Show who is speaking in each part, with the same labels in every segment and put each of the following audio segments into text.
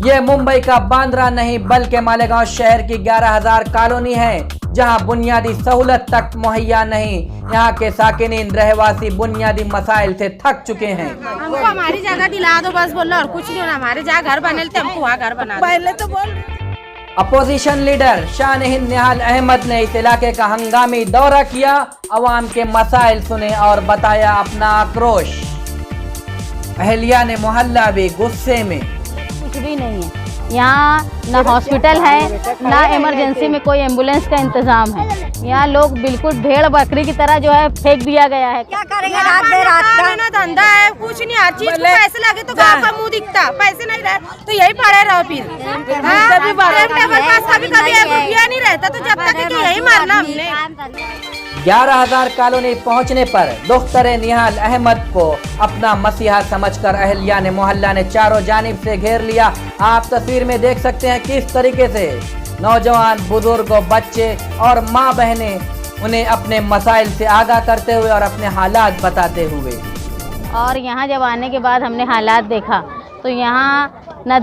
Speaker 1: ये मुंबई का बांद्रा नहीं बल्कि मालेगांव शहर की 11,000 कॉलोनी है, जहां बुनियादी सहूलत तक मुहैया नहीं। यहाँ के साकिनीन रहवासी बुनियादी मसाइल से थक चुके हैं।
Speaker 2: हमको हमारी जगह दिला दो बस, बोलो और कुछ नहीं होना। हमारे जहाँ घर बने थे हमको वहाँ घर बना दो। पहले तो बोल।
Speaker 1: अपोजिशन लीडर शान-ए-हिंद निहाल अहमद ने इस इलाके का हंगामी दौरा किया, अवाम के मसाइल सुने और बताया अपना आक्रोश। अहलिया ने मोहल्ला भी गुस्से में।
Speaker 3: कुछ भी नहीं है यहाँ, ना हॉस्पिटल है ना इमरजेंसी में कोई एम्बुलेंस का इंतजाम है। यहाँ लोग बिल्कुल भेड़ बकरी की तरह जो है फेंक दिया गया है।
Speaker 2: क्या करेंगे रात देर रात का ना धंधा है, कुछ नहीं। हर चीज को पैसे लगे तो गाँव का मुंह दिखता, पैसे नहीं रहे तो यही पड़े रहो। फिर कभी कभी 1 रुपया नहीं रहता, तो जब तक कि यही मारना हमने।
Speaker 1: 11,000 कॉलोनी पहुंचने पर दुख्तरे निहाल अहमद को अपना मसीहा समझकर अहलिया ने मोहल्ला ने चारों जानिब से घेर लिया। आप तस्वीर में देख सकते हैं किस तरीके से नौजवान, बुजुर्ग, बच्चे और माँ बहनें उन्हें अपने मसाइल से आगाह करते हुए और अपने हालात बताते हुए।
Speaker 3: और यहाँ जब आने के बाद हमने हालात देखा तो यहाँ न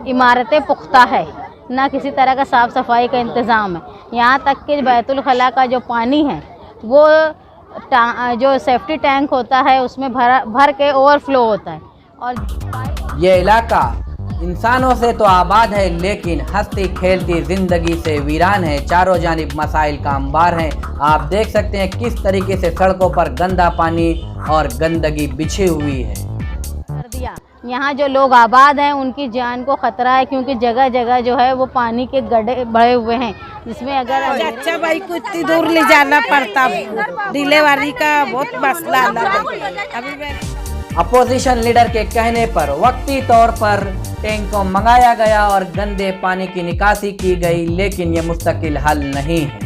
Speaker 3: इमारतें पुख्ता है, ना किसी तरह का साफ़ सफाई का इंतज़ाम है। यहाँ तक कि बैतुल खला का जो पानी है वो जो सेफ्टी टैंक होता है उसमें भर के ओवरफ्लो होता है। और
Speaker 1: ये इलाका इंसानों से तो आबाद है, लेकिन हंसती खेलती जिंदगी से वीरान है। चारों जानिब मसाइल का अंबार है। आप देख सकते हैं किस तरीके से सड़कों पर गंदा पानी और गंदगी बिछी हुई है।
Speaker 3: कर दिया यहाँ जो लोग आबाद हैं उनकी जान को खतरा है, क्योंकि जगह जगह जो है वो पानी के गड्ढे भरे हुए हैं, जिसमें अगर
Speaker 2: अच्छा भाई को इतनी दूर ले जाना पड़ता। डिलीवरी का बहुत मसला अभी।
Speaker 1: अपोजिशन लीडर के कहने पर वक्ती तौर पर टैंक को मंगाया गया और गंदे पानी की निकासी की गई, लेकिन ये मुस्तकिल हल नहीं है।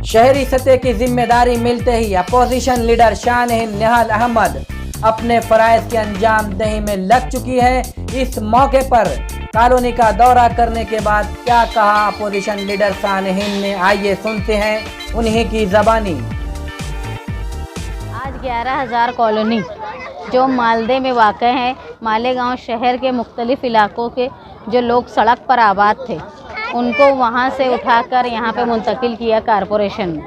Speaker 1: शहरी सतह की जिम्मेदारी मिलते ही अपोजिशन लीडर शान-ए-हिंद निहाल अहमद अपने फराइज की अंजाम दही में लग चुकी है। इस मौके पर कॉलोनी का दौरा करने के बाद क्या कहा अपोजिशन लीडर शान-ए-हिंद ने, आइए सुनते हैं उन्हीं की ज़बानी।
Speaker 3: आज 11,000 कॉलोनी जो मालदे में वाक़ है, मालेगांव शहर के मुख्तलिफ़ इलाकों के जो लोग सड़क पर आबाद थे उनको वहाँ से उठाकर यहाँ पे मुंतकिल किया कारपोरेशन ने।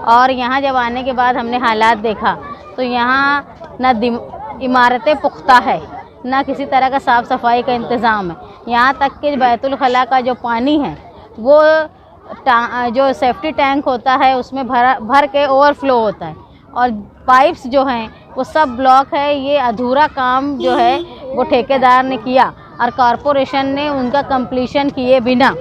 Speaker 3: और यहाँ जब आने के बाद हमने हालात देखा तो यहाँ न इमारतें पुख्ता है, ना किसी तरह का साफ़ सफाई का इंतज़ाम है। यहाँ तक कि बैतुल खला का जो पानी है वो जो सेफ्टी टैंक होता है उसमें भर के ओवरफ्लो होता है। और पाइप्स जो हैं वो सब ब्लॉक है। ये अधूरा काम जो है वो ठेकेदार ने किया और कॉरपोरेशन ने उनका कंप्लीशन किए बिना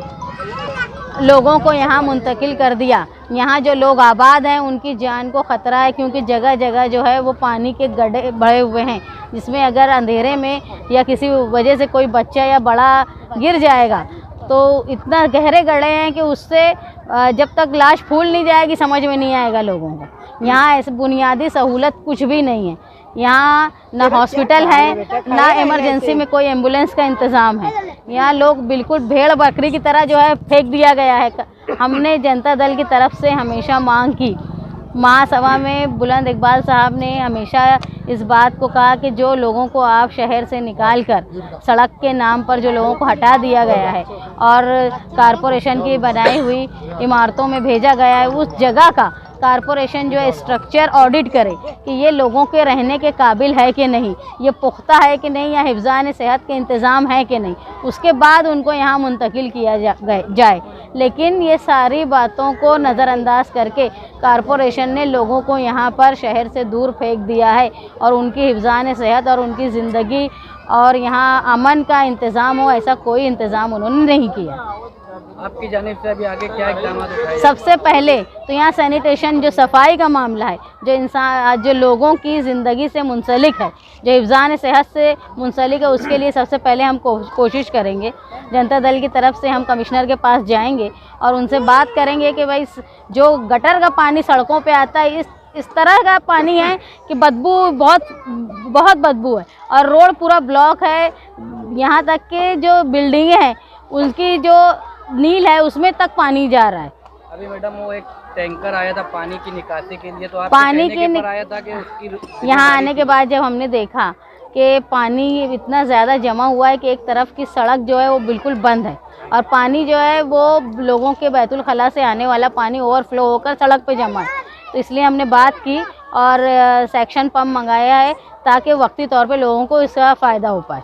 Speaker 3: लोगों को यहाँ मुंतकिल कर दिया। यहाँ जो लोग आबाद हैं उनकी जान को ख़तरा है, क्योंकि जगह जगह जो है वो पानी के गड्ढे भरे हुए हैं, जिसमें अगर अंधेरे में या किसी वजह से कोई बच्चा या बड़ा गिर जाएगा तो इतना गहरे गड्ढे हैं कि उससे जब तक लाश फूल नहीं जाएगी समझ में नहीं आएगा लोगों को। यहाँ ऐसे बुनियादी सहूलत कुछ भी नहीं है। यहाँ ना हॉस्पिटल है ना इमरजेंसी में कोई एम्बुलेंस का इंतज़ाम है। यहाँ लोग बिल्कुल भेड़ बकरी की तरह जो है फेंक दिया गया है। हमने जनता दल की तरफ से हमेशा मांग की। महासभा में बुलंद इकबाल साहब ने हमेशा इस बात को कहा कि जो लोगों को आप शहर से निकाल कर सड़क के नाम पर जो लोगों को हटा दिया गया है और कारपोरेशन की बनाई हुई इमारतों में भेजा गया है, उस जगह का कारपोरेशन जो है स्ट्रक्चर ऑडिट करे कि ये लोगों के रहने के काबिल है कि नहीं, ये पुख्ता है कि नहीं, या हिफ्ज़ान सेहत के इंतज़ाम है कि नहीं, उसके बाद उनको यहाँ मुंतकिल किया जाए। लेकिन ये सारी बातों को नज़रअंदाज करके कारपोरेशन ने लोगों को यहाँ पर शहर से दूर फेंक दिया है और उनकी हिफ्ज़ान सेहत और उनकी ज़िंदगी और यहाँ अमन का इंतज़ाम हो, ऐसा कोई इंतज़ाम उन्होंने नहीं किया।
Speaker 1: आपकी जानिब से अभी आगे क्या इक़दाम उठाए?
Speaker 3: सबसे पहले तो यहाँ सैनिटेशन जो सफाई का मामला है, जो इंसान जो लोगों की ज़िंदगी से मुंसलिक है, जो हिफ्ज़ान सेहत से मुंसलिक है, उसके लिए सबसे पहले हम कोशिश करेंगे। जनता दल की तरफ से हम कमिश्नर के पास जाएंगे और उनसे बात करेंगे कि भाई जो गटर का पानी सड़कों पे आता है, इस तरह का पानी है कि बदबू बहुत बदबू है और रोड पूरा ब्लॉक है। यहाँ तक कि जो बिल्डिंगें हैं उनकी जो नील है उसमें तक पानी जा रहा है।
Speaker 1: अभी मैडम वो एक टैंकर आया था पानी की निकासी के लिए, तो आप
Speaker 3: पानी के
Speaker 1: पर आया था कि उसकी
Speaker 3: यहाँ आने के बाद जब हमने देखा कि पानी इतना ज़्यादा जमा हुआ है कि एक तरफ की सड़क जो है वो बिल्कुल बंद है और पानी जो है वो लोगों के बैतुल खला से आने वाला पानी ओवरफ्लो होकर सड़क पे जमा है। तो इसलिए हमने बात की और सेक्शन पंप मंगाया है ताकि वक्ती तौर पे लोगों को इसका फ़ायदा हो पाए।